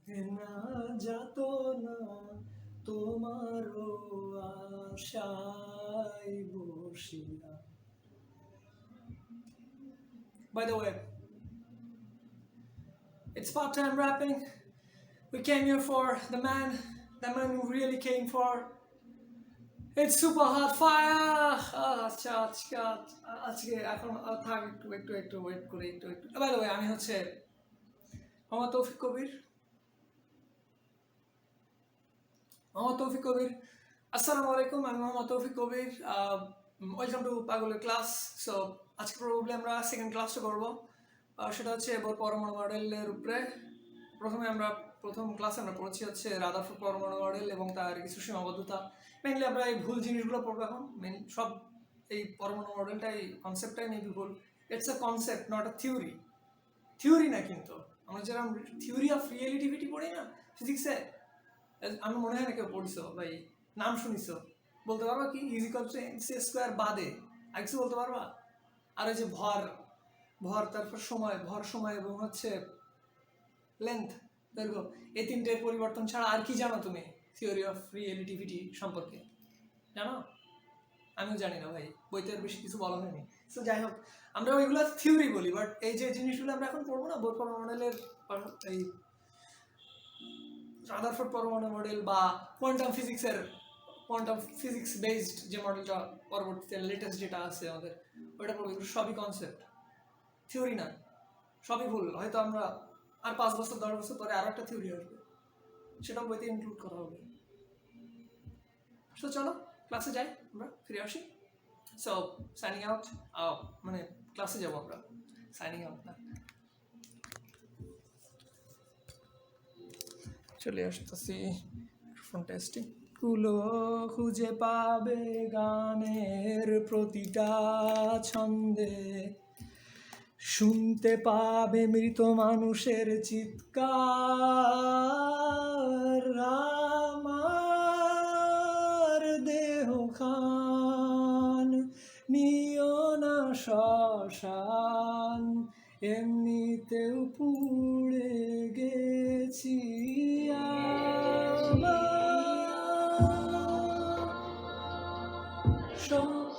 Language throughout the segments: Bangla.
না যাত না তোমারও আশায় বসিয়া। By the way, it's part-time rapping. We came here for the man who really came for. It's super hot fire. আচ্ছা আজকে আজকে এখন থাক একটু ওয়েট করি একটু। বাই দ্য ওয়ে, আমি হচ্ছে মোহাম্মদ তৌফিক কবির। আসসালামু আলাইকুম, আমি মোহাম্মদ তৌফিক কবির। ওয়েলকাম টু পাগলের ক্লাস। সো আজকে প্রবাবলি আমরা সেকেন্ড ক্লাসটা করবো, সেটা হচ্ছে পরমাণু মডেলের উপরে। প্রথম ক্লাসে আমরা পড়েছি হচ্ছে রাদারফোর্ড পরমাণু মডেল এবং তার কিছু সীমাবদ্ধতা। মেইনলি আমরা এই ভুল জিনিসগুলো পড়বো এখন। সব এই পরমাণু মডেলটাই কনসেপ্টটাই মেবি ভুল। It's a concept, not a theory না। কিন্তু আমরা যেরকম থিওরি অফ রিয়েলিটিভিটি পড়ি না ফিজিক্সে, আমি মনে হয় না কেউ পড়িছো ভাই, নাম শুনিছো। বলতে পারবা কি ইজিক্যাল টু এমসি স্কোয়ার বাদে আর কিছু বলতে পারবা? আর ওই যে ভর তারপর সময় এবং হচ্ছে লেন্থ, দৈর্ঘ্য, এই তিনটের পরিবর্তন ছাড়া আর কি জানো তুমি থিওরি অফ রিয়েলিটিভিটি সম্পর্কে? জানো? আমিও জানি না ভাই, বইতে আর বেশি কিছু বলা হয়নি। তো যাই হোক, আমরা ওইগুলো থিওরি বলি, বাট এই যে জিনিসগুলো আমরা এখন পড়বো না, বোর পরমাণু মডেলের এই রাদারফোর্ড পরমাণু মডেল বা কোয়ান্টাম ফিজিক্স বেসড যে মডেলটা পরবর্তীতে লেটেস্ট যেটা আছে আমাদের, ওইটা পড়বো। সবই কনসেপ্ট, থিওরি না। সবই ভুল। হয়তো আমরা আর 5 বছর 10 বছর পরে আরো একটা থিওরি আসবে, সেটাও বইতে ইনক্লুড করা হবে। তো চলো ক্লাসে যাই, আমরা ফিরে আসি। সো সাইনিং আউট, মানে ক্লাসে যাবো আমরা, সাইনিং আউট না। চলে আসতেছি ফোন টেস্টিং। গুলো খুঁজে পাবে গানের প্রতিটা ছন্দে, শুনতে পাবে মৃত মানুষের চিৎকার। আমার দেহ খান নিও না শ্মশান, এমনিতেও পুড়ে গেছি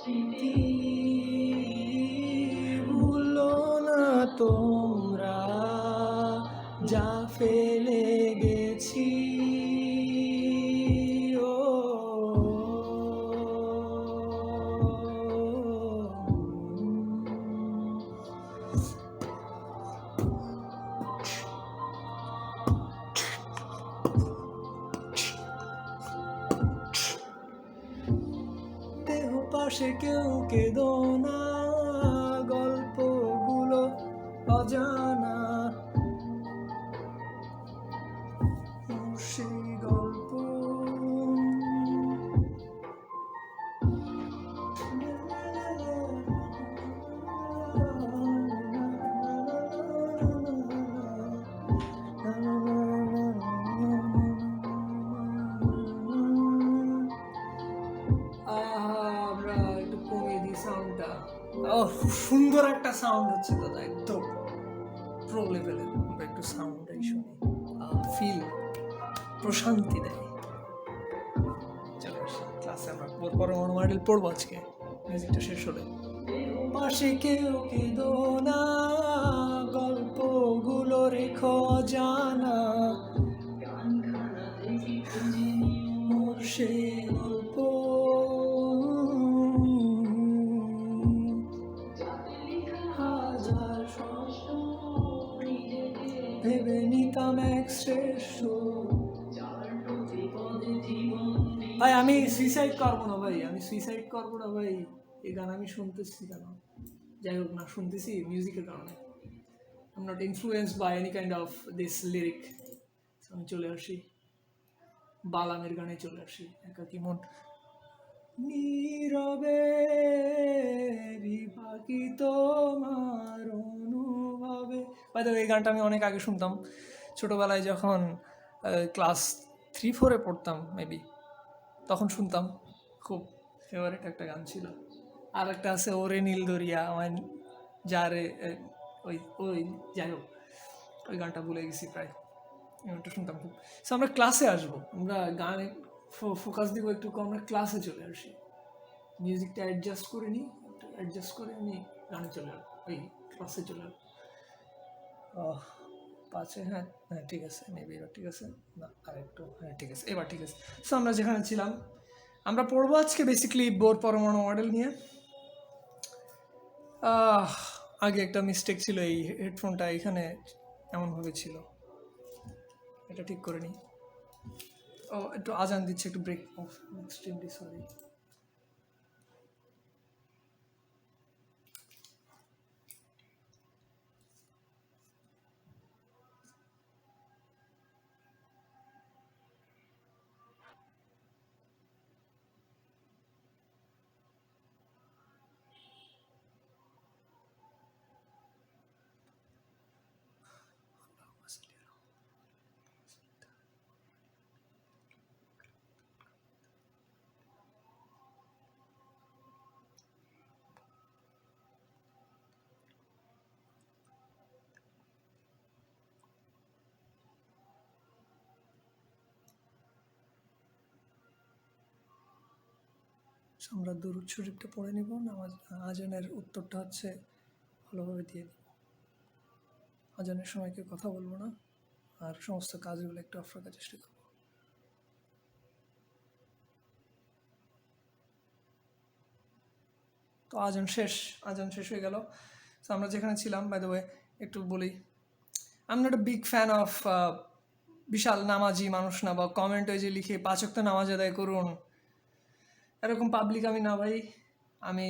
স্মৃতি। ভুলো না তোমরা যা ফেলে গেছি। দেহ পাশে কেউ কেঁদো না, গল্পগুলো অজানা, সেই গল্প আমরা একটু কমিয়ে দিই সাউন্ডটা। খুব সুন্দর একটা সাউন্ড হচ্ছে দাদা, একদম প্রো লেভেলের। আমরা একটু সাউন্ডটাই শুনি, ফিল প্রশান্তি দেয়। চলো আসি ক্লাসে, আমরা পরমাণু মডেল পড়বো আজকে, মিউজিকটা শেষ হলে। পাশে কেউ কেঁদো না, গল্পগুলো রেখো জানা, মোর সে গল্প হাজার ভেবে নিতাম এক শ্রেষ্ঠ। ভাই আমি সুইসাইড করবো না ভাই, এই গান আমি শুনতেছি কেন? যাই হোক না, শুনতেছি মিউজিকের কারণে। I'm not influenced by any kind of this lyric. আমি চলে আসি বালামের গানে, চলে আসি একাকী মন নীরবে বিভাগী তোমার অনুভবে। বাই দ্য ওয়ে, এই গানটা আমি অনেক আগে শুনতাম ছোটবেলায়, যখন ক্লাস 3-4 পড়তাম মেবি, তখন শুনতাম। খুব ফেভারিট একটা গান ছিল। আর একটা আছে ওরে নীল দরিয়া আমার যারে, ওই ওই যাই হোক, ওই গানটা ভুলে গেছি প্রায়। গানটা শুনতাম খুব। সো আমরা ক্লাসে আসবো, আমরা গানে ফোকাস দিব একটু, আমরা ক্লাসে চলে আসি, মিউজিকটা অ্যাডজাস্ট করে নিই, একটু অ্যাডজাস্ট করে আমি গানে চলে আসবো, ওই ক্লাসে চলে আসবো। পাঁচে, হ্যাঁ হ্যাঁ ঠিক আছে, মেবি এবার ঠিক আছে, না আর একটু, হ্যাঁ ঠিক আছে, এবার ঠিক আছে। সো আমরা যেখানে ছিলাম, আমরা পড়বো আজকে বেসিক্যালি বোর পরমাণু মডেল নিয়ে। আগে একটা মিস্টেক ছিল, এই হেডফোনটা এখানে এমনভাবে ছিল, এটা ঠিক করে নিই। ও একটু আজান দিচ্ছে, একটু ব্রেক অফ, এক্সট্রিমলি সরি। আমরা দুরূদ শরীফটা পড়ে নিব, নামাজ আজানের উত্তরটা হচ্ছে ভালোভাবে দিয়ে দিব। আজানের সময় কেউ কথা বলবো না, আর সমস্ত কাজগুলো একটু অফ রাখার চেষ্টা করবো। তো আজান শেষ হয়ে গেল। তো আমরা যেখানে ছিলাম, বাই দ্য ওয়ে একটু বলি, I am not a big fan of বিশাল নামাজি মানুষ না, বা কমেন্ট ওই যে লিখে 5 ওয়াক্ত নামাজ আদায় করুন, এরকম পাবলিক আমি না ভাই। আমি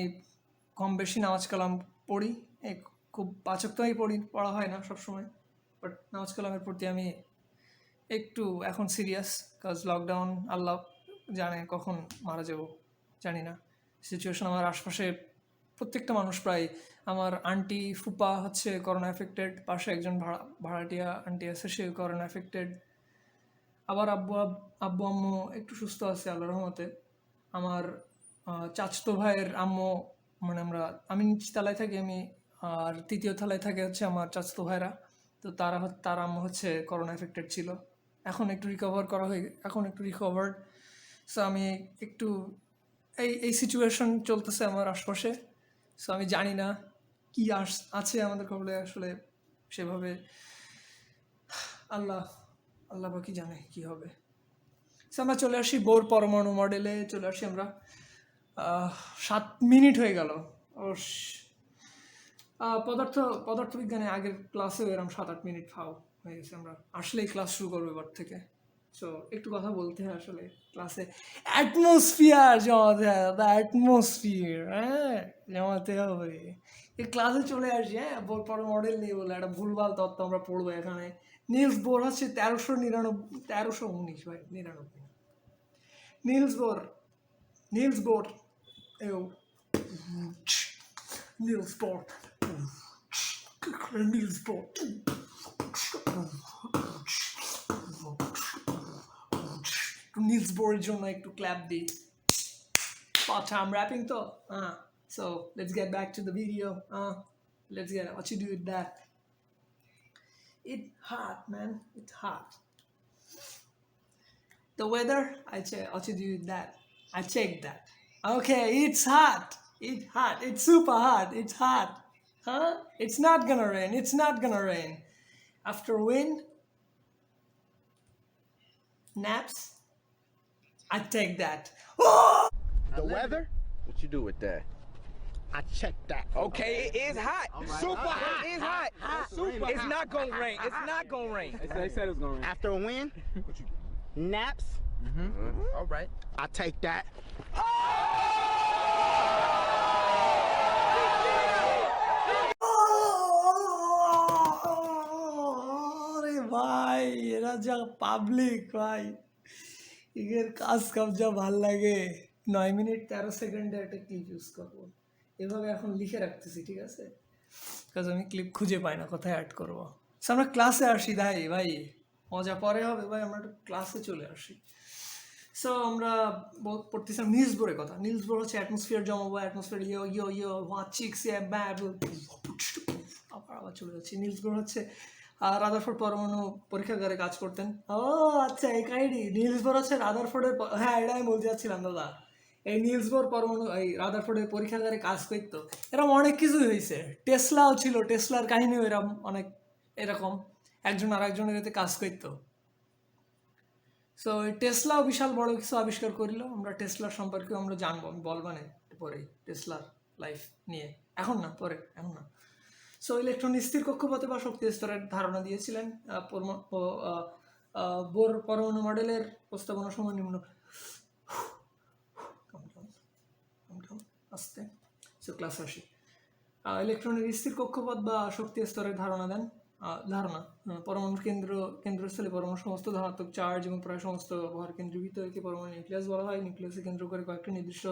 কম বেশি নামাজ কালাম পড়ি, খুব 5 ওয়াক্তই পড়া হয় না সবসময়, বাট নামাজ কালামের প্রতি আমি একটু এখন সিরিয়াস, কাজ লকডাউন, আল্লাহ জানে কখন মারা যাব, জানি না। সিচুয়েশন আমার আশপাশে প্রত্যেকটা মানুষ, প্রায় আমার আন্টি ফুপা হচ্ছে করোনা এফেক্টেড, পাশে একজন ভাড়াটিয়া আন্টি আছে, সে করোনা এফেক্টেড, আবার আব্বু আম্মু একটু সুস্থ আছে আল্লাহর রহমতে। আমার চাচতো ভাইয়ের আম্মু, মানে আমি নিচ তলায় থাকি, আমি আর তৃতীয় তলায় থাকে হচ্ছে আমার চাচতো ভাইরা, তো তার আম্মু হচ্ছে করোনা এফেক্টেড ছিল, এখন একটু রিকভার্ড। সো আমি একটু এই সিচুয়েশন চলতেছে আমার আশপাশে। সো আমি জানি না কি আছে আমাদের খবরে আসলে, সেভাবে আল্লাহ আল্লাহ বা কি জানে কি হবে। সো আমরা চলে আসি বোর পরমাণু মডেলে, চলে আসি আমরা। 7 মিনিট হয়ে গেল। পদার্থবিজ্ঞানে আগের ক্লাসেও এরকম 7-8 মিনিট হয়ে গেছে, আমরা আসলেই ক্লাস শুরু করবো এবার থেকে। সো একটু কথা বলতে হয় আসলে ক্লাসে, অ্যাটমসফিয়ার জমাতে হয় দাদা, অ্যাটমসফিয়ার, হ্যাঁ জমাতে হবে। এই ক্লাসে চলে আসি, হ্যাঁ বোর পর মডেল নেই বলে একটা ভুলভাল তত্ত্ব আমরা পড়বো এখানে। নিলস বোর হচ্ছে 1319 ভাই, 99। নিলস বোর, এও Niels Bohr. Niels Bohr. Niels Bohr এর জন্য একটু ক্ল্যাপ দিই। But I'm rapping though. So let's get back to the video. Let's get what you do with that. It hot, man. It's hot. The weather, I check. What you do with that? I check that. Okay, it's hot. It's hot. It's super hot. It's hot. Huh? It's not gonna rain. It's not gonna rain. After wind, naps, I take that. The weather? What you do with that? I check that. Okay, it is hot. Super hot. It is hot. Super It's hot. not gonna rain. It's not gonna rain. They said it was gonna rain. After a win, naps, All right. I take that. আরে ভাই, এরা যা পাবলিক ভাই, এর কাজ যা ভাল লাগে। 9 মিনিট 13 সেকেন্ডে একটা ক্লিপ ইউজ করবো, এভাবে এখন লিখে রাখতেছি, ঠিক আছে, কাজ আমি ক্লিপ খুঁজে পাই না কোথায় অ্যাড করবো। আমরা ক্লাসে আসি ভাই, মজা পরে হবে ভাই, আমরা একটু ক্লাসে চলে আসি। সো আমরা পড়তেছিলাম নিলস বোরের কথা। নিলস বোর হচ্ছে অ্যাটমসফিয়ার জমাবো, অ্যাটমসফিয়ার হোয়াট চিক্স আবার চলে যাচ্ছে। নিলস বোর হচ্ছে রাদারফোর্ড পরমাণু পরীক্ষাগারে কাজ করতেন। ও আচ্ছা, এই কাহিনী নিলস বোর হচ্ছে রাদারফোর্ডের হ্যাঁ, এটা আমি বলতে চাচ্ছিলাম দাদা। এই নিলস বোর পরমাণু এই রাদারফোর্ডের পরীক্ষাগারে কাজ করতো। এরকম অনেক কিছুই হয়েছে। টেসলাও ছিল, টেসলার কাহিনীও এরকম অনেক এরকম একজন আর একজনের এতে কাজ করতো। সো এই টেসলাও বিশাল বড় কিছু আবিষ্কার করলো। আমরা টেসলার সম্পর্কেও আমরা জানবো, আমি বলবানে পরে টেসলার লাইফ নিয়ে, এখন না, পরে, এখন না। সো ইলেকট্রন স্থির কক্ষপথে বা শক্তি স্তরের ধারণা দিয়েছিলেন। বোর পরমাণু মডেলের প্রস্তাবনা সময় নিম্ন আস্তে। সো ক্লাস 80 ইলেকট্রনের স্থির কক্ষপথ বা শক্তি স্তরের ধারণা দেন। পরমাণুর কেন্দ্রস্থলে পরমাণুর সমস্ত ধনাত্মক চার্জ এবং প্রায় সমস্ত ভর কেন্দ্রীভূত একে পরমাণু নিউক্লিয়াস বলা হয়। নিউক্লিয়াসে কেন্দ্র করে কয়েকটি নির্দিষ্ট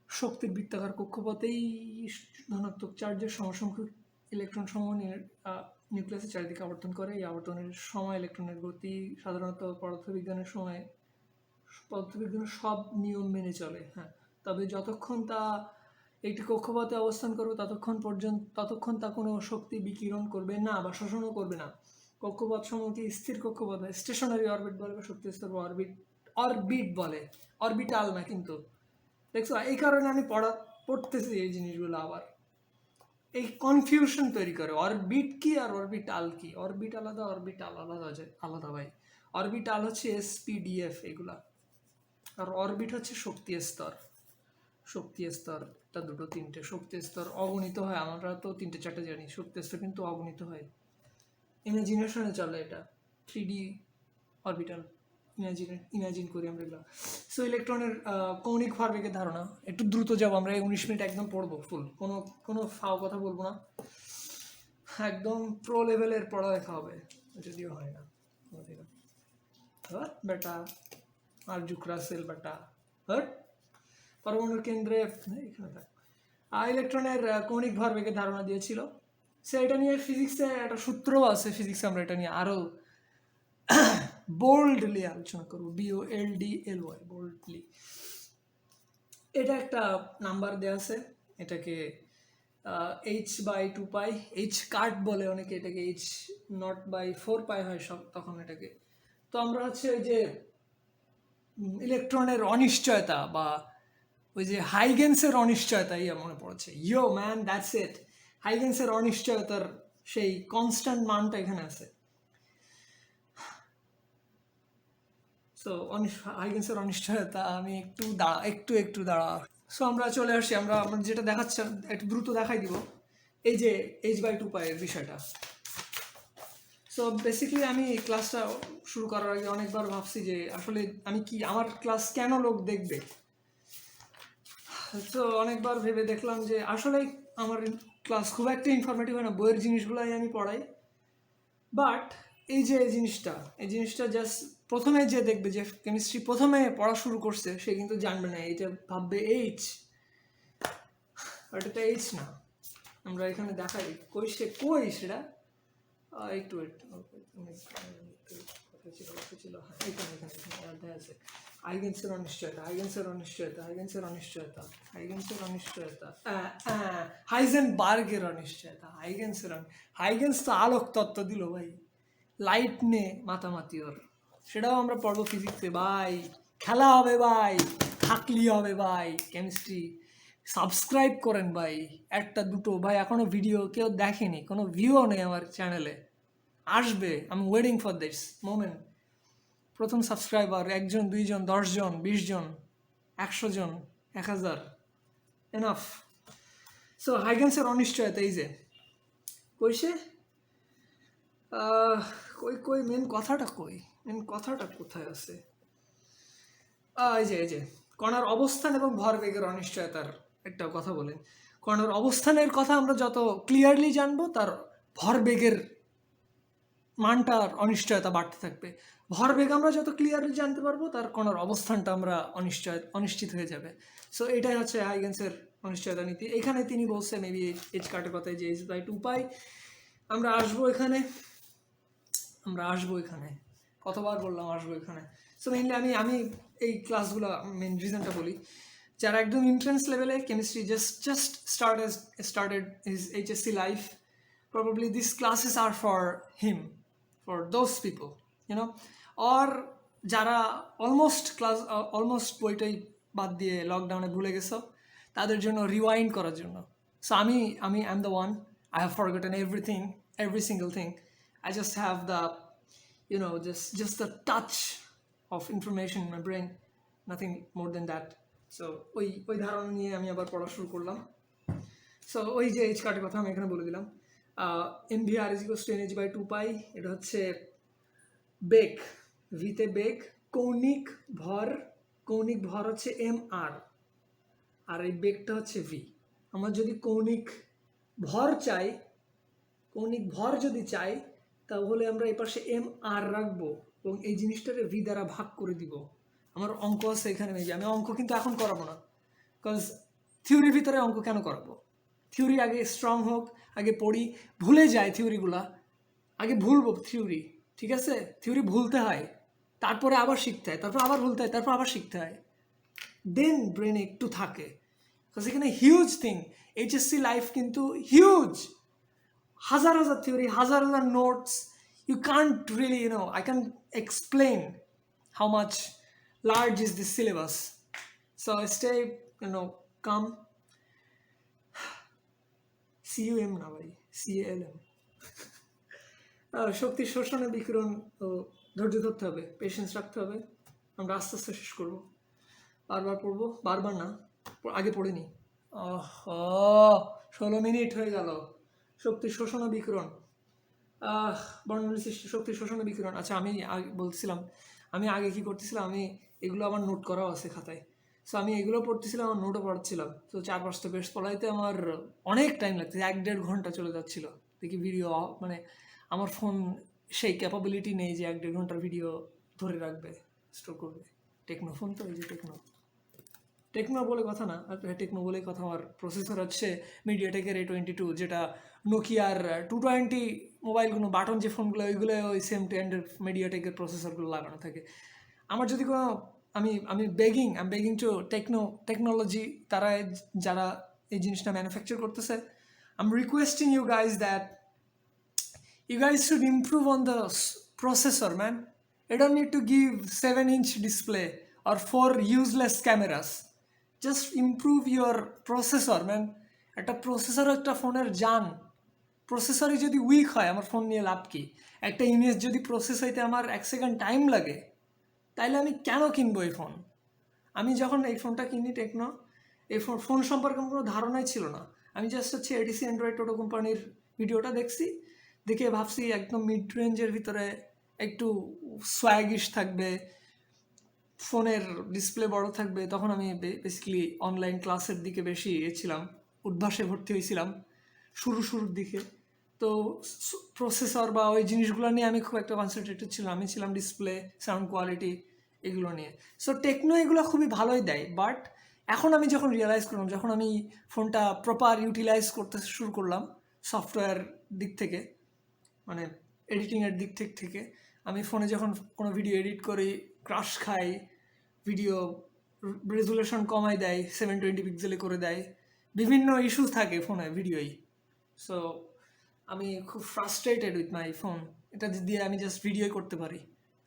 শক্তির বৃত্তাকার কক্ষপথেই ধনাত্মক চার্জের সমসংখ্যক ইলেকট্রন সমূহ নিউক্লিয়াসের চারিদিকে আবর্তন করে। এই আবর্তনের সময় ইলেকট্রনের গতি সাধারণত পদার্থবিজ্ঞানের সব নিয়ম মেনে চলে। হ্যাঁ, তবে যতক্ষণ তা একটি কক্ষপথে অবস্থান করবে ততক্ষণ তা কোনো শক্তি বিকিরণ করবে না বা শোষণও করবে না। কক্ষপথ সমূহকে স্থির কক্ষপথ বা স্টেশনারি অরবিট বলে বা শক্তি স্তর বা অরবিট বলে, অরবিটাল না। কিন্তু দেখছো, এই কারণে আমি পড়তেছি এই জিনিসগুলো, আবার এই কনফিউশন তৈরি করে। অরবিট কি আর অরবিটাল কি? অরবিট আলাদা, অরবিটাল আলাদা ভাই। অরবিটাল হচ্ছে SPDF এগুলা, আর অরবিট হচ্ছে শক্তি স্তর। শক্তি স্তরটা দুটো তিনটে শক্তি স্তর অগণিত হয়। আমরা তো 3-4টে জানি, শক্তি স্তর কিন্তু অগণিত হয়। ইমাজিনেশনে চলে এটা, 3D অরবিটাল ইমাজিন করি আমরা এগুলো। সো ইলেকট্রনের কৌণিক ভরবেগের ধারণা, একটু দ্রুত যাবো আমরা, 19 মিনিট একদম পড়বো ফুল, কোনো ফাও কথা বলবো না, একদম প্রো লেভেলের পড়ালেখা হবে, যদিও হয় না বেটা। আর জুকরাসেল বেটা পরমাণুর কেন্দ্রে এখানে থাক। ইলেকট্রনের কৌণিক ভরবেগের ধারণা দিয়েছিল। সে এটা নিয়ে ফিজিক্সে একটা সূত্রও আছে, ফিজিক্সে আমরা এটা নিয়ে আরও বোল্ডলি আলোচনা করবো। BOLDLY, boldly. এটা একটা নাম্বার দেওয়া আছে, এটাকে h/2π, h কাট বলে অনেকে, এটাকে h0/4π হয় সব তখন এটাকে। তো আমরা হচ্ছে ওই যে ইলেকট্রনের অনিশ্চয়তা বা ওই যে হাইগেন্সের অনিশ্চয়তা, মনে পড়েছে, ইয়ো ম্যান, দ্যাটস ইট। হাইগেন্সের অনিশ্চয়তার সেই কনস্ট্যান্ট মানটা এখানে আছে। সো হাইগেন্সের অনিশ্চয়তা, আমি একটু দাঁড়া। সো আমরা চলে আসি, আমরা যেটা দেখাচ্ছি একটু দ্রুত দেখাই দিব, এই যে h/2π এর বিষয়টা। সো বেসিক্যালি আমি ক্লাসটা শুরু করার আগে অনেকবার ভাবছি যে আসলে আমার ক্লাস কেন লোক দেখবে। তো অনেকবার ভেবে দেখলাম যে আসলে আমার ক্লাস খুব একটা ইনফরমেটিভ হয় না, বইয়ের জিনিসগুলাই আমি পড়াই। বাট এই জিনিসটা জাস্ট প্রথমে যে দেখবে যে কেমিস্ট্রি প্রথমে পড়া শুরু করছে, সে কিন্তু জানবে না, এটা ভাববে বাট এটা না। আমরা এখানে দেখাই কই সেটা একটু ছিল। হাইগেন্সের অনিশ্চয়তা, হাইজেনবার্গের অনিশ্চয়তা। হাইগেন্স তো আলোক তত্ত্ব দিল ভাই, লাইট নে মাতামাতি ওর, সেটাও আমরা পড়বো ফিজিক্সে ভাই। খেলা হবে ভাই, থাকলি হবে ভাই। কেমিস্ট্রি সাবস্ক্রাইব করেন ভাই, একটা দুটো ভাই, এখনো ভিডিও কেউ দেখেনি, কোনো ভিউও নেই আমার চ্যানেলে, আসবে, আমি ওয়েটিং ফর দিস মোমেন্ট। প্রথম সাবস্ক্রাইবার 1 জন 2 জন 10 জন 20 জন 100 জন 1000 এনাফ। সো হাইগেন্সের অনিশ্চয়তা, এই যে কইছে মেন কথাটা কোথায় আছে? এই যে কণার অবস্থান এবং ভরবেগের অনিশ্চয়তার একটা কথা বলেন। কণার অবস্থানের কথা আমরা যত ক্লিয়ারলি জানবো, তার ভরবেগের মানটার অনিশ্চয়তা বাড়তে থাকবে। ভরবেগ আমরা যত ক্লিয়ারলি জানতে পারবো, তার কণার অবস্থানটা আমরা অনিশ্চিত হয়ে যাবে। সো এটাই হচ্ছে হাইগেন্সের অনিশ্চয়তা নীতি। এখানে তিনি বলছে মেবি h কাটের কথায় যে h/2π। আমরা আসবো এখানে কতবার বললাম আসবো এখানে। সো মেইনলি আমি এই ক্লাসগুলো মেন রিজনটা বলি, যারা একদম এন্ট্রান্স লেভেলে chemistry just started his HSC life, probably these classes are for him, for those people, you know, or যারা অলমোস্ট বইটাই বাদ দিয়ে লকডাউনে ভুলে গেছো তাদের জন্য রিওয়াইন্ড করার জন্য। সো আমি I am the one, I have forgotten everything, every single thing. I just have the just the touch of information in my brain, nothing more than that. So ওই ধারণা নিয়ে আমি আবার পড়া শুরু করলাম। সো ওই যে এইচ কার্টের কথা আমি এখানে বলে দিলাম, mvr is equals to nh by 2 pi, এটা হচ্ছে বেগ, ভিতে বেগ, কৌণিক ভর হচ্ছে mr, আর এই বেগটা হচ্ছে v। আমরা যদি কৌণিক ভর যদি চাই তাহলে আমরা এই পাশে mr রাখবো এবং এই জিনিসটাকে v দ্বারা ভাগ করে দিব। আমার অঙ্ক আছে এখানে, আমি অঙ্ক কিন্তু এখন করাবো না, বিকজ থিওরির ভিতরে অঙ্ক কেন করাবো? থিওরি আগে স্ট্রং হোক, আগে পড়ি, ভুলে যায় থিওরিগুলা, আগে ভুলবো থিওরি, ঠিক আছে? থিওরি ভুলতে হয়, তারপরে আবার শিখতে হয়, তারপর আবার ভুলতে হয়, তারপর আবার শিখতে হয়, দেন ব্রেনে একটু থাকে। বিকজ এখানে হিউজ থিং, এইচএসসি লাইফ কিন্তু হিউজ, হাজার থিওরি, হাজার notes, you can't really, I can't explain how much large is this syllabus. So stay, calm. CUM না ভাই, CALM। শক্তি শোষণে বিকিরণ, ধৈর্য ধরতে হবে, পেশেন্স রাখতে হবে, আমরা আস্তে আস্তে শেষ করবো, বারবার পড়বো, বারবার না, আগে পড়িনি। 16 মিনিট হয়ে গেল। শক্তি শোষণ ও বিকিরণ, বর্ণালী সৃষ্টি, শক্তি শোষণ ও বিকিরণ। আচ্ছা, আমি আগে বলছিলাম, আমি আগে কি করতেছিলাম, আমি এগুলো আমার নোট করাও আছে খাতায়। সো আমি এগুলো পড়তেছিলাম, আমার নোটও পড়াচ্ছিলাম। তো 4-5টা পেজ পড়াইতে আমার অনেক টাইম লাগছে, 1-1.5 ঘন্টা চলে যাচ্ছিল। দেখি ভিডিও, মানে আমার ফোন সেই ক্যাপাবিলিটি নেই যে 1-1.5 ঘন্টার ভিডিও ধরে রাখবে, স্টোর করবে। টেকনো ফোন তো, এই যে টেকনো বলে কথা না, টেকনো বলে কথা। আমার প্রসেসর হচ্ছে মিডিয়াটেকের A22, যেটা নোকিয়ার 220 মোবাইলগুলো, বাটন যে ফোনগুলো, ওইগুলো ওই সেম ট্রেন্ডের মিডিয়াটেকের প্রসেসরগুলো লাগানো থাকে। আমার যদি কোনো, আমি বেগিং টু টেকনোলজি, তারা যারা এই জিনিসটা ম্যানুফ্যাকচার করতেছে, I am requesting you guys that you guys should improve on the processor, man. You don't need to give 7-inch display or 4 useless cameras. Just improve your processor, man. একটা প্রসেসর একটা ফোনের জান। প্রসেসরই যদি উইক হয়, আমার ফোন নিয়ে লাভ কি? একটা ইমেজ যদি প্রসেস হইতে আমার 1 সেকেন্ড টাইম লাগে, তাইলে আমি কেন কিনবো এই ফোন? আমি যখন এই ফোনটা কিনি, টেকনো, এই ফোন সম্পর্কে আমার কোনো ধারণাই ছিল না। আমি জাস্ট হচ্ছে এডিসি অ্যান্ড্রয়েড টোটো কোম্পানির ভিডিওটা দেখে ভাবছি একদম মিড রেঞ্জের ভিতরে একটু সোয়াগিশ থাকবে, ফোনের ডিসপ্লে বড় থাকবে। তখন আমি বেসিক্যালি অনলাইন ক্লাসের দিকে বেশি ছিলাম, উদ্ভাসে ভর্তি হয়েছিলাম শুরুর দিকে। তো প্রসেসর বা ওই জিনিসগুলো নিয়ে আমি খুব একটা কনসেন্ট্রেটেড ছিলাম। আমি ছিলাম ডিসপ্লে, সাউন্ড কোয়ালিটি, এগুলো নিয়ে। সো টেকনো এগুলো খুবই ভালোই দেয়, বাট এখন আমি যখন রিয়েলাইজ করলাম, যখন আমি ফোনটা প্রপার ইউটিলাইজ করতে শুরু করলাম সফটওয়্যার দিক থেকে, মানে এডিটিংয়ের দিক থেকে, আমি ফোনে যখন কোনো ভিডিও এডিট করি, ক্রাশ খাই, ভিডিও রেজুলেশন কমাই দেয়, 720 পিক্সেলে করে দেয়, বিভিন্ন ইস্যু থাকে ফোনে ভিডিওই। সো আমি খুব ফ্রাস্ট্রেটেড উইথ মাই ফোন। এটা দিয়ে আমি জাস্ট ভিডিওই করতে পারি,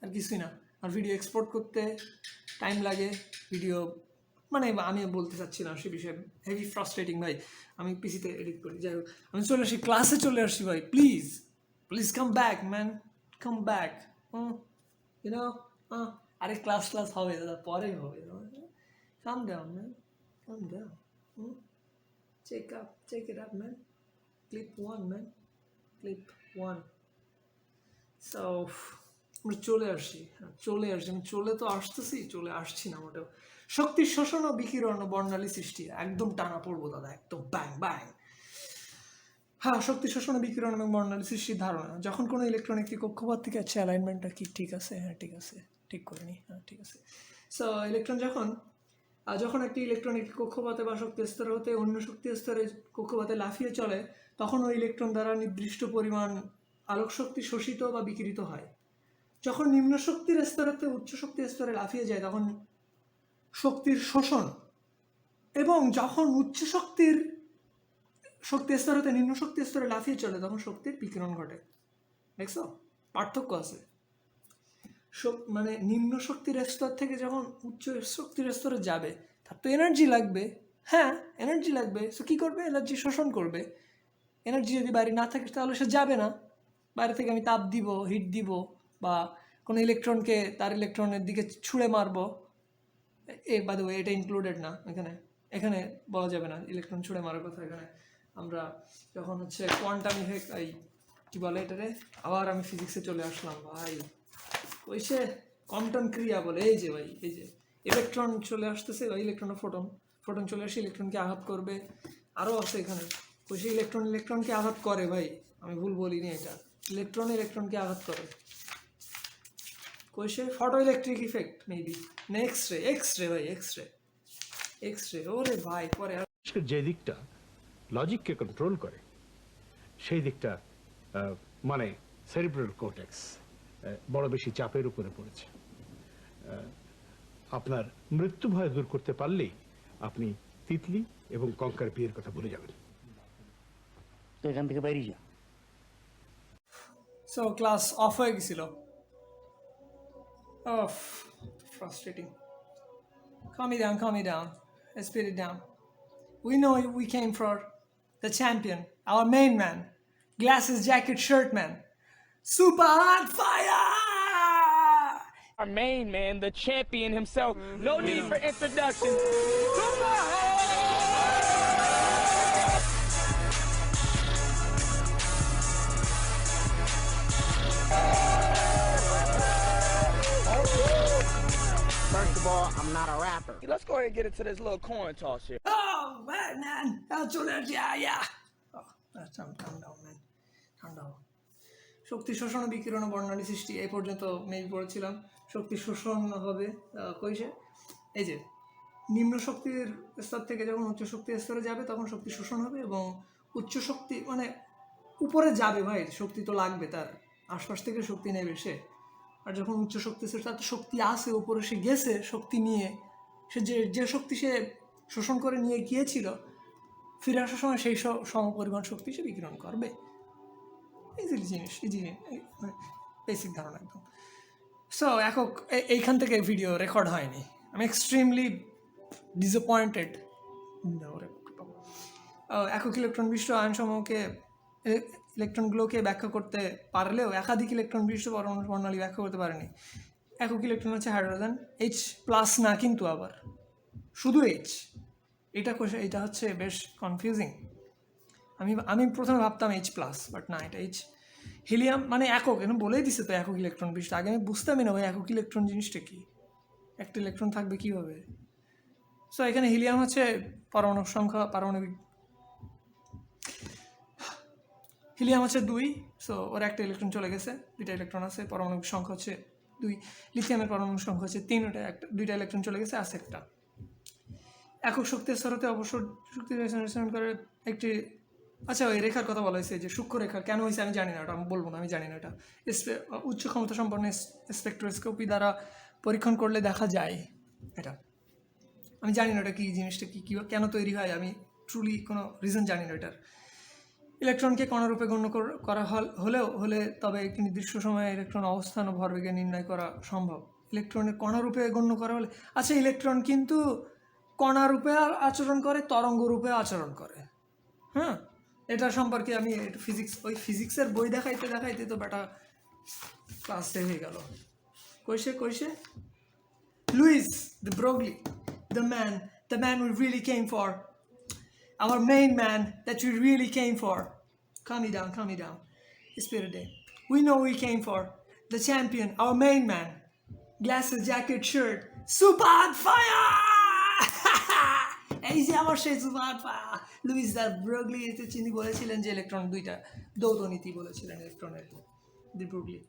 আর কিছুই না। আর ভিডিও এক্সপোর্ট করতে টাইম লাগে, ভিডিও, মানে আমি বলতে চাচ্ছি না সে বিষয়ে, হেভি ফ্রাস্ট্রেটিং ভাই। আমি পিসিতে এডিট করি। যাই হোক, আমি ক্লাসে চলে আসছি ভাই। Please come back man, come back. আরে ক্লাস হবে দাদা, পরে হবে। Come down man, come down. Check it up man. Clip 1 man, clip 1. So আমরা চলে আসছি, আমি চলে আসছি না মোটেও। শক্তি শোষণ ও বিকিরণ ও বর্ণালী সৃষ্টি, একদম টানা পড়বো দাদা, একদম ব্যাং। হ্যাঁ, শক্তি শোষণ ও বিকিরণ এবং বর্ণালী সৃষ্টির ধারণা। যখন কোনো ইলেকট্রন একটি কক্ষপথ থেকে আছে, অ্যালাইনমেন্টটা কি ঠিক আছে? হ্যাঁ ঠিক আছে, ঠিক করে নি, হ্যাঁ ঠিক আছে। সো ইলেকট্রন যখন একটি ইলেকট্রন একটি কক্ষপথে বা শক্তি স্তর হতে অন্য শক্তি স্তরে কক্ষপথে লাফিয়ে চলে, তখন ওই ইলেকট্রন দ্বারা নির্দিষ্ট পরিমাণ আলোক শক্তি শোষিত বা বিকিরিত হয়। যখন নিম্ন শক্তির স্তর হতে উচ্চ শক্তির স্তরে লাফিয়ে যায়, তখন শক্তির শোষণ, এবং যখন উচ্চ শক্তির শক্তি স্তর হতে নিম্ন শক্তি স্তরে লাফিয়ে চলে তখন শক্তির বিকিরণ ঘটে। দেখছো পার্থক্য আছে। মানে নিম্ন শক্তির স্তর থেকে যখন উচ্চ শক্তির স্তরে যাবে তার তো এনার্জি লাগবে। হ্যাঁ এনার্জি লাগবে, সো কী করবে, এনার্জি শোষণ করবে। এনার্জি যদি বাইরে না থাকে তাহলে সে যাবে না। বাইরে থেকে আমি তাপ দিব, হিট দিব, বা কোনো ইলেকট্রনকে তার ইলেকট্রনের দিকে ছুঁড়ে মারবো। বাই দ্য ওয়ে এটা ইনক্লুডেড না এখানে, এখানে বলা যাবে না ইলেকট্রন ছুঁড়ে মারার কথা। এখানে আমরা যখন হচ্ছে কোয়ান্টাম ইফেক্ট, এই কী বলে এটারে, আবার আমি ফিজিক্সে চলে আসলাম ভাই, ওই সে কোয়ান্টাম ক্রিয়া বলে। এই যে ভাই, এই যে ইলেকট্রন চলে আসতেছে, ওই ইলেকট্রন ফোটন, ফোটন চলে আসে ইলেকট্রনকে আঘাত করবে। আরও আছে এখানে, ওই সে ইলেকট্রনকে আঘাত করে ভাই, আমি ভুল বলিনি, এটা ইলেকট্রনকে আঘাত করে। কোয়েশে ফটো ইলেকট্রিক ইফেক্ট মেবি না, এক্স রে ভাই, এক্স রে ওরে ভাই পরে। যে দিকটা লজিককে কন্ট্রোল করে সেই দিকটা মানে সেরিব্রাল কর্টেক্স বড় বেশি চাপের উপরে পড়েছে। আপনার মৃত্যু ভয় দূর করতে পারলেই আপনি তিতলি এবং কঙ্কার বিয়ের কথা ভুলে যাবেন। তো এখান থেকে বাইরে যা। সো ক্লাস অফ হয়ে গেছিল। Oh, frustrating. Calm me down. Let's put it down. We know we came for the champion, our main man, glasses, jacket, shirt man, super hot fire! Our main man, the champion himself. No need for introduction. Super First of all, I'm not a rapper. Let's go ahead and get into this little coin toss here. Oh, man, that's all that, yeah. Oh, that's calm down, man. Calm down. শক্তি শোষণ ও বিকিরণ ও বর্ণালী সৃষ্টি, এই পর্যন্ত মেবি পড়েছিলাম। শক্তি শোষণ হবে কইছে, এই যে নিম্ন শক্তির স্তর থেকে যখন উচ্চ শক্তির স্তরে যাবে তখন শক্তি শোষণ হবে, এবং উচ্চ শক্তি মানে উপরে যাবে ভাই, শক্তি তো লাগবে, তার আশপাশ থেকে শক্তি নেবে সে। আর যখন উচ্চ শক্তি স্তরে তার তো শক্তি আসে, উপরে সে গেছে শক্তি নিয়ে, সে যে শক্তি সে শোষণ করে নিয়ে গিয়েছিল, ফিরে আসার সময় সেই সমপরিমাণ শক্তি সে বিকিরণ করবে। ইজি বেসিক ধারণা একদম। সো এইখান থেকে ভিডিও রেকর্ড হয়নি, আমি এক্সট্রিমলি ডিসঅ্যাপয়েন্টেড। একক ইলেকট্রন বিশিষ্ট আয়নসমূহকে ইলেকট্রনগুলোকে ব্যাখ্যা করতে পারলেও একাধিক ইলেকট্রন বিশিষ্ট পরমাণু বর্ণালী ব্যাখ্যা করতে পারেনি। একক ইলেকট্রন হচ্ছে হাইড্রোজেন, H+ না কিন্তু আবার শুধু H। এটা হচ্ছে বেশ কনফিউজিং। আমি প্রথমে ভাবতাম H+, বাট না, এটা H। হিলিয়াম মানে একক, এখানে বলেই দিছে তো একক ইলেকট্রন বিশিষ্ট। আগে আমি বুঝতামই না ভাই একক ইলেকট্রন জিনিসটা কি, একটা ইলেকট্রন থাকবে কীভাবে। সো এখানে হিলিয়াম হচ্ছে পারমাণবিক সংখ্যা, হিলিয়াম হচ্ছে 2, সো ওর একটা ইলেকট্রন চলে গেছে, 2টা ইলেকট্রন আছে, পারমাণবিক সংখ্যা হচ্ছে 2। লিথিয়ামের পারমাণবিক সংখ্যা হচ্ছে 3, ওটা 2টা ইলেকট্রন চলে গেছে, আছে একটা। একক শক্তির স্তরতে অবসর শক্তি করে একটি, আচ্ছা ওই রেখার কথা বলা হয়েছে যে সূক্ষ্ম রেখা কেন হয়েছে আমি জানি না, ওটা আমি বলবো না, আমি জানি না। এটা উচ্চ ক্ষমতা সম্পন্ন স্পেকট্রোস্কোপি দ্বারা পরীক্ষণ করলে দেখা যায়। এটা আমি জানি না, এটা কী জিনিসটা কী কেন তৈরি হয়, আমি ট্রুলি কোনো রিজন জানি না এটার। ইলেকট্রনকে কণারূপে গণ্য করা হলে তবে একটি নির্দিষ্ট সময়ে ইলেকট্রন অবস্থান ও ভরবেগে নির্ণয় করা সম্ভব। ইলেকট্রনের কণারূপে গণ্য করা হলে, আচ্ছা ইলেকট্রন কিন্তু কণারূপে আচরণ করে, তরঙ্গ রূপে আচরণ করে। হ্যাঁ, এটা সম্পর্কে আমি ফিজিক্সের বই দেখাইতে তো বেটা ক্লাস হয়ে গেল। কইছে Luis the Broglie, the man we really came for, our main man that we really came for. Calm me down. Spirit day. We know we came for the champion, our main man, glasses, jacket, shirt, super on fire. এই যে আমার সেই super hot fire, Luis the Broglie তিনি বলেছিলেন যে ইলেকট্রন 2টা দ্বৈত নীতি বলেছিলেন ইলেকট্রনের, দি ব্রগলি।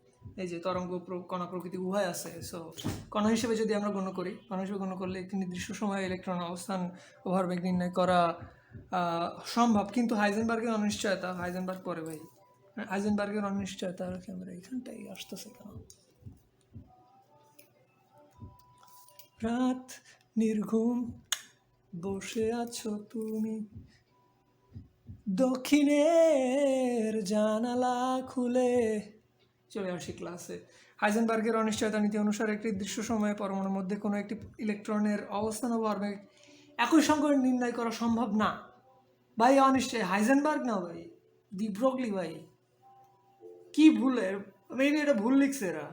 এই যে তরঙ্গ কণা প্রকৃতি উভয় আছে। সো কণা হিসেবে যদি আমরা গণ্য করলে একটি নির্দিষ্ট সময়ে ইলেকট্রন অবস্থান ও ভরবেগ নির্ণয় করা সম্ভব, কিন্তু হাইজেনবার্গের পরে ভাই, হাইজেনবার্গের অনিশ্চয়তা ক্যামেরা এখানটাই আসতেছে কেন? রাত নির্ঘুম বসে আছো তুমি, দক্ষিণের জানালা খুলে চলে আসি ক্লাসে। হাইজেনবার্গের অনিশ্চয়তা নীতি অনুসারে একটি নির্দিষ্ট সময়ে পরমাণুর মধ্যে কোনো একটি ইলেকট্রনের অবস্থান ও ভরবেগ একই সঙ্গে নির্ণয় করা সম্ভব না। ভাই অনিশ্চয় হাইজেনবার্গ না ভাই, ডি ব্রগলি ভাই, কি ভুল মেবি এটা ভুল লিখছে এরা,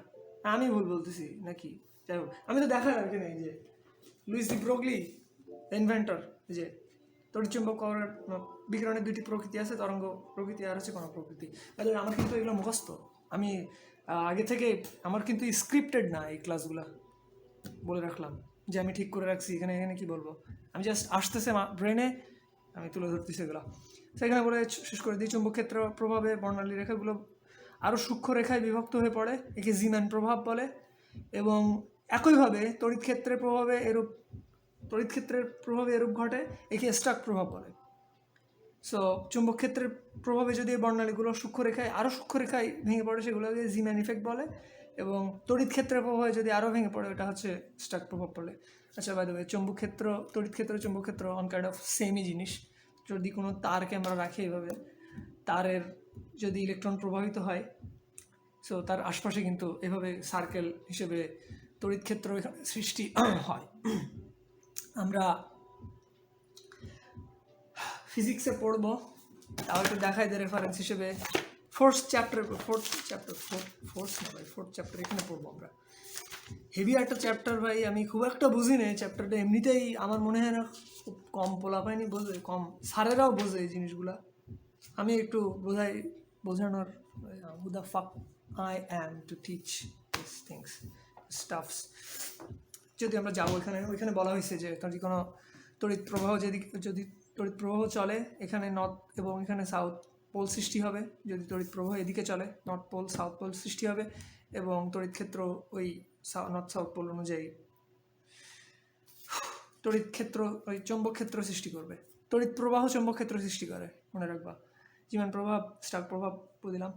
আমি ভুল বলতেছি নাকি? যাই হোক, আমি তো দেখা রাখি নাই যে লুইস ডি ব্রগলি ইনভেন্টর, যে তড়িৎচুম্বক বিকিরণের দুইটি প্রকৃতি আছে, তরঙ্গ প্রকৃতি আর হচ্ছে কোনো প্রকৃতি। তাহলে আমার কিন্তু এগুলো মুখস্থ, আমি আগে থেকে, আমার কিন্তু স্ক্রিপ্টেড না এই ক্লাসগুলা, বলে রাখলাম যে আমি ঠিক করে রাখছি এখানে এখানে কি বলবো, আমি জাস্ট আসতেছে ব্রেনে, আমি তুলে ধরতেছি এগুলো। সেখানে বলে শেষ করে দিই, চুম্বক ক্ষেত্র প্রভাবে বর্ণালী রেখাগুলো আরও সূক্ষ্ম রেখায় বিভক্ত হয়ে পড়ে, একে জিম্যান প্রভাব বলে। এবং একইভাবে তড়িৎ ক্ষেত্রের প্রভাবে এরূপ ঘটে, একে স্টাক প্রভাব বলে। সো চুম্বক ক্ষেত্রের প্রভাবে যদি এই বর্ণালীগুলো আরও সূক্ষ্ম রেখায় ভেঙে পড়ে, সেগুলোকে জিম্যান ইফেক্ট বলে। এবং তড়িৎ ক্ষেত্রের প্রভাবে যদি আরও ভেঙে পড়ে, ওটা হচ্ছে স্টাক প্রভাব বলে। আচ্ছা, বাই দ্য ওয়ে, তড়িৎ ক্ষেত্র চুম্বক ক্ষেত্র অন কাইন্ড অফ সেমই জিনিস। যদি কোনো তারকে আমরা রাখি এইভাবে, তারের যদি ইলেকট্রন প্রবাহিত হয়, সো তার আশপাশে কিন্তু এভাবে সার্কেল হিসেবে তড়িৎ ক্ষেত্র এখানে সৃষ্টি হয়। আমরা ফিজিক্সে পড়বো, তাও একটু দেখাই দেয় রেফারেন্স হিসেবে। ফোর্থ চ্যাপ্টার এখানে পড়বো আমরা। হেভি একটা চ্যাপ্টার ভাই, আমি খুব একটা বুঝি না চ্যাপ্টারটা, এমনিতেই আমার মনে হয় না খুব কম পোলাপাইনি বোঝে, কম স্যারেরাও বোঝে এই জিনিসগুলা। আমি একটু বোঝানোর who the fuck I am to teach these things stuffs। যদি আমরা যাবো ওইখানে বলা হয়েছে যে কোনো তড়িৎ প্রবাহ চলে, এখানে নর্থ এবং এখানে সাউথ পোল সৃষ্টি হবে। যদি তড়িৎ প্রবাহ এদিকে চলে, নর্থ পোল সাউথ পোল সৃষ্টি হবে, এবং তড়িৎ ক্ষেত্র ওই নর্থ সাউথ পোল অনুযায়ী তড়িৎ ক্ষেত্র ওই চৌম্বক ক্ষেত্র সৃষ্টি করবে। তড়িৎ প্রবাহ চৌম্বক ক্ষেত্র সৃষ্টি করে, মনে রাখবা। জীবন প্রভাব, স্টাক প্রভাব দিলাম।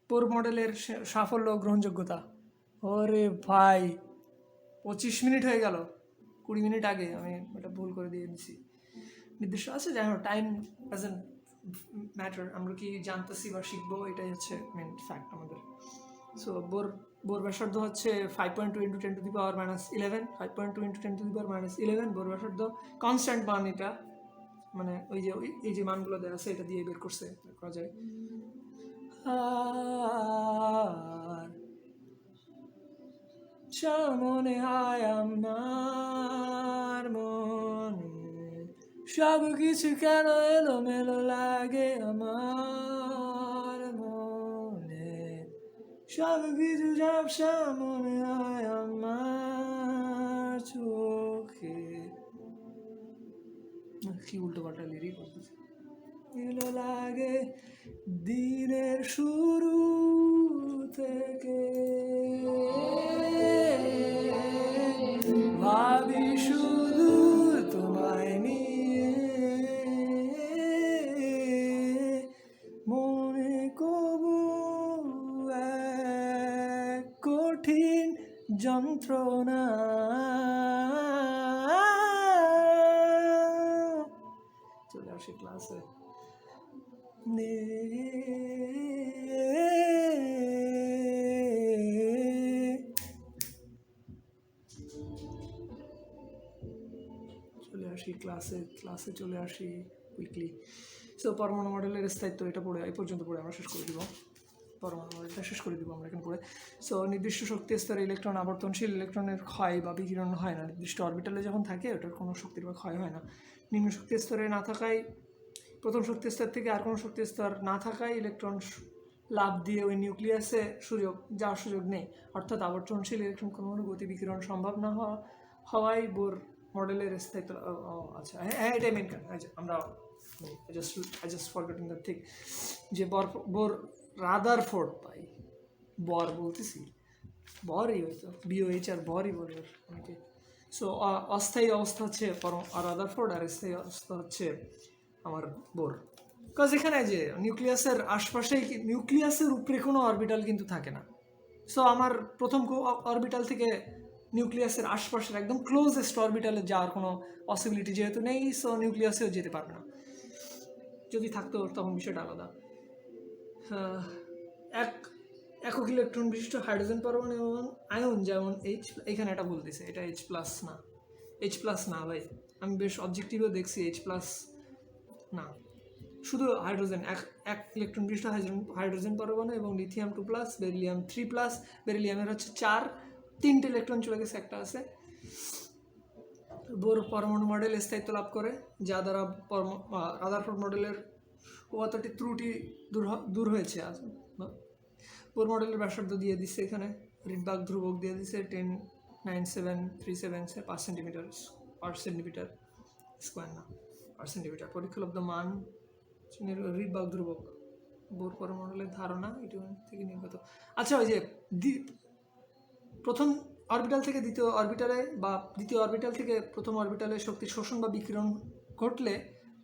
পোর মডেলের সাফল্য ও গ্রহণযোগ্যতা। ওরে ভাই, 25 মিনিট হয়ে গেল, 20 মিনিট আগে আমি এটা ভুল করে দিয়ে দিচ্ছি। নির্দিষ্ট আছে, যাই হোক, টাইম ডাজন্ট ম্যাটার, আমরা কি জানতেছি বা শিখবো, এটাই হচ্ছে মেন ফ্যাক্ট আমাদের। সো বোর ব্যাসার্ধ হচ্ছে 5.2 × 10⁻11, 5.2 × 10⁻11 বোর ব্যাসার্ধ। কনস্ট্যান্ট মান এটা, মানে এই যে মানগুলো দেওয়া আছে, এটা দিয়ে বের করা যায়। আর মনে হয় আমার মনে সব কিছু কেন এলোমেলো লাগে, আমার মনে সব কিছু ঝাপসা মনে হয় আমার চোখে। কি উল্টো পাল্টা লিরিক এলো লাগে দিনের শুরু থেকে, ভাবি শুধু তোমায় নিয়ে, মনে কবু এক কঠিন যন্ত্রণা। চলে আসি ক্লাসে। ক্লাসে চলে আসি উইকলি। সো পরমাণু মডেলের স্থায়িত্ব, এটা পড়ে এই পর্যন্ত পড়ে আমরা শেষ করে দিব, পরমাণু মডেলটা শেষ করে দিব আমরা এখানে পড়ে। সো নির্দিষ্ট শক্তি স্তরে ইলেকট্রন আবর্তনশীল, ইলেকট্রনের ক্ষয় বা বিকিরণ হয় না। নির্দিষ্ট অরবিটালে যখন থাকে, ওটার কোনো শক্তির বা ক্ষয় হয় না। নিম্ন শক্তি স্তরে না থাকায়, প্রথম শক্তি স্তর থেকে আর কোনো শক্তি স্তর না থাকায় ইলেকট্রন লাভ দিয়ে ওই নিউক্লিয়াসে যাওয়ার সুযোগ নেই। অর্থাৎ আবর্তনশীল ইলেকট্রন কোনো গতি বিকিরণ সম্ভব না হওয়ায় বোর মডেলের স্থায়িত্ব। আচ্ছা, হ্যাঁ, এটাই মেন কারণ। আমরা I just forgetting the thing, যে বোর রাদারফোর্ড পাই, বর বলতেছি, বরই হয়তো BOH আর বরই বলে অনেকে। সো অস্থায়ী অবস্থা হচ্ছে রাদারফোর্ড, আর স্থায়ী অবস্থা হচ্ছে আমার বোর। বিকজ এখানে যে নিউক্লিয়াসের আশপাশেই, নিউক্লিয়াসের উপরে কোনো অরবিটাল কিন্তু থাকে না। সো আমার প্রথম অরবিটাল থেকে নিউক্লিয়াসের আশপাশের একদম ক্লোজেস্ট অরবিটালে যাওয়ার কোনো পসিবিলিটি যেহেতু নেই, সো নিউক্লিয়াসেও যেতে পারবে না। যদি থাকতো তখন বিষয়টা আলাদা। এক একক ইলেকট্রন বিশিষ্ট হাইড্রোজেন পরমাণু এবং আয়ন যেমন এইচ, এখানে এটা বলতেছে এটা এইচ প্লাস না, এইচ প্লাস না ভাই, আমি বেশ অবজেক্টিভও দেখছি, এইচ প্লাস না, শুধু হাইড্রোজেন, এক ইলেকট্রন বিশিষ্ট হাইড্রোজেন পরমাণু এবং লিথিয়াম 2 প্লাস, বেরিলিয়াম 3 প্লাস, বেরিলিয়ামের হচ্ছে 3টে ইলেকট্রন চলে গেছে, একটা আছে। বোর পরমাণু মডেল স্থায়িত্ব লাভ করে, যা দ্বারা রাদারফোর্ড মডেলের কতটি ত্রুটি দূর হয়েছে। বোর মডেলের ব্যাসার্ধ দিয়ে দিচ্ছে এখানে, রিডবার্গ ধ্রুবক দিয়ে দিচ্ছে 10.9737 5 সেন্টিমিটার পার সেন্টিমিটার স্কোয়ার, না পার সেন্টিমিটার। পরীক্ষালব্ধ মান রিডবার্গ ধ্রুবক বোর পরমাণুর ধারণা এটি থেকে নির্গত। আচ্ছা, ওই যে প্রথম অরবিটাল থেকে দ্বিতীয় অরবিটালে বা দ্বিতীয় অরবিটাল থেকে প্রথম অরবিটালে শক্তি শোষণ বা বিকিরণ ঘটলে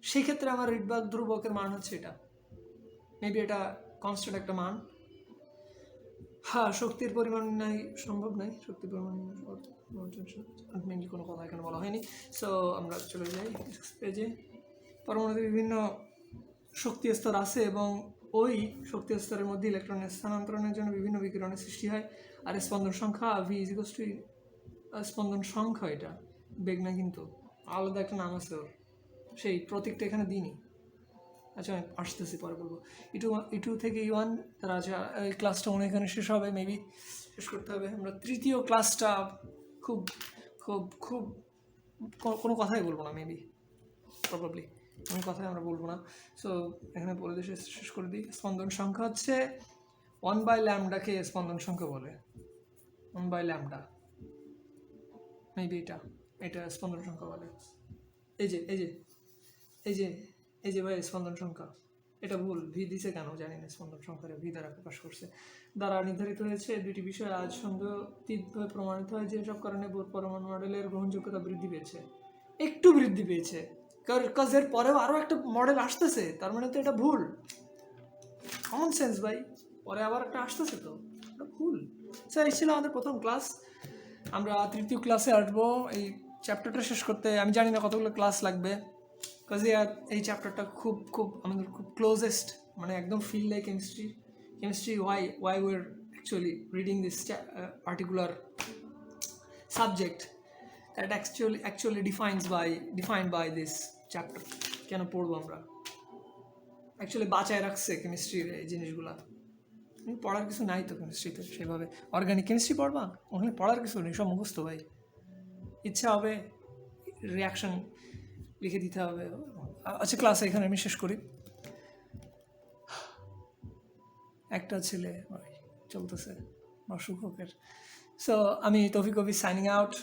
সেই ক্ষেত্রে আমার রিডবার্গ ধ্রুবকের মান হচ্ছে এটা, মেবি এটা কনস্ট্যান্ট একটা মান। হ্যাঁ, শক্তির পরিমাণ নাই, সম্ভব নাই শক্তির পরিমাণ, মেনলি কোনো কথা এখানে বলা হয়নি। সো আমরা চলে যাই পেজে। পরমাণুতে বিভিন্ন শক্তি স্তর আছে এবং ওই শক্তি স্তরের মধ্যে ইলেকট্রনের স্থানান্তরণের জন্য বিভিন্ন বিকিরণের সৃষ্টি হয়। আর স্পন্দন সংখ্যা ভি ইজ ইকুয়ালস টু স্পন্দন সংখ্যা, এটা বেগ না, কিন্তু আলাদা একটা নাম আছে ওর, সেই প্রতীকটা এখানে দিইনি। আচ্ছা, আমি আসতেছি, পরে বলবো। ইটু থেকে E1 তারা আছে। এই ক্লাসটা মনে এখানে শেষ হবে, মেবি শেষ করতে হবে। আমরা তৃতীয় ক্লাসটা খুব খুব খুব কোনো কথাই বলবো না, মেবি প্রবাবলি কোনো কথাই আমরা বলবো না। সো এখানে বলে দিয়ে শেষ করে দিই। স্পন্দন সংখ্যা হচ্ছে 1/λ-কে স্পন্দন সংখ্যা বলে, 1/λ, মেবি এটা স্পন্দন সংখ্যা বলে। এই যে এই যে এই যে এই যে ভাই স্পন্দন সংখ্যা, এটা ভুল, ভি দিছে কেন জানি না, স্পন্দন সংখ্যারে ভি দ্বারা প্রকাশ করছে। দ্বারা নির্ধারিত হয়েছে দুইটি বিষয় আজ সন্দেহাতীতভাবে প্রমাণিত হয় যে সব কারণে বোর পরমাণু মডেলের গ্রহণযোগ্যতা বৃদ্ধি পেয়েছে, একটু বৃদ্ধি পেয়েছে, কারণ এর পরেও আরও একটা মডেল আসতেছে, তার মানে তো এটা ভুল। কমন সেন্স ভাই, পরে আবার একটা আসতেছে, তো এটা ভুল। স্যার, এই ছিল আমাদের প্রথম ক্লাস। আমরা তৃতীয় ক্লাসে আসবো এই চ্যাপ্টারটা শেষ করতে। আমি জানি না কতগুলো ক্লাস লাগবে, বিকজ এই চ্যাপ্টারটা খুব খুব আমাদের খুব ক্লোজেস্ট, মানে একদম feel like chemistry why we're actually reading this particular subject that actually defined by this chapter. কেন পড়বো আমরা, অ্যাকচুয়ালি বাঁচায় রাখছে কেমিস্ট্রির এই জিনিসগুলা। পড়ার কিছু নাই তো কেমিস্ট্রিতে সেভাবে, অর্গানিক কেমিস্ট্রি পড়বা, ওখানে পড়ার কিছু নেই, সব মুখস্থ ভাই। ইচ্ছা হবে রিয়াকশন লিখে দিতে হবে। আচ্ছা, ক্লাস এখানে আমি শেষ করি। একটা ছেলে চলতেছে অসুখ হোকের। সো আমি তৌফিক কবির সাইনিং আউট।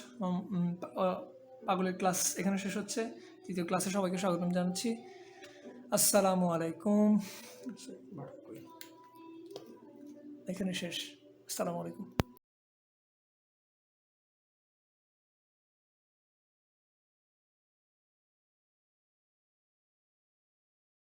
পাগলের ক্লাস এখানে শেষ হচ্ছে। তৃতীয় ক্লাসে সবাইকে স্বাগতম জানাচ্ছি। আসসালামু আলাইকুম। এখানে শেষ। আসসালামু আলাইকুম।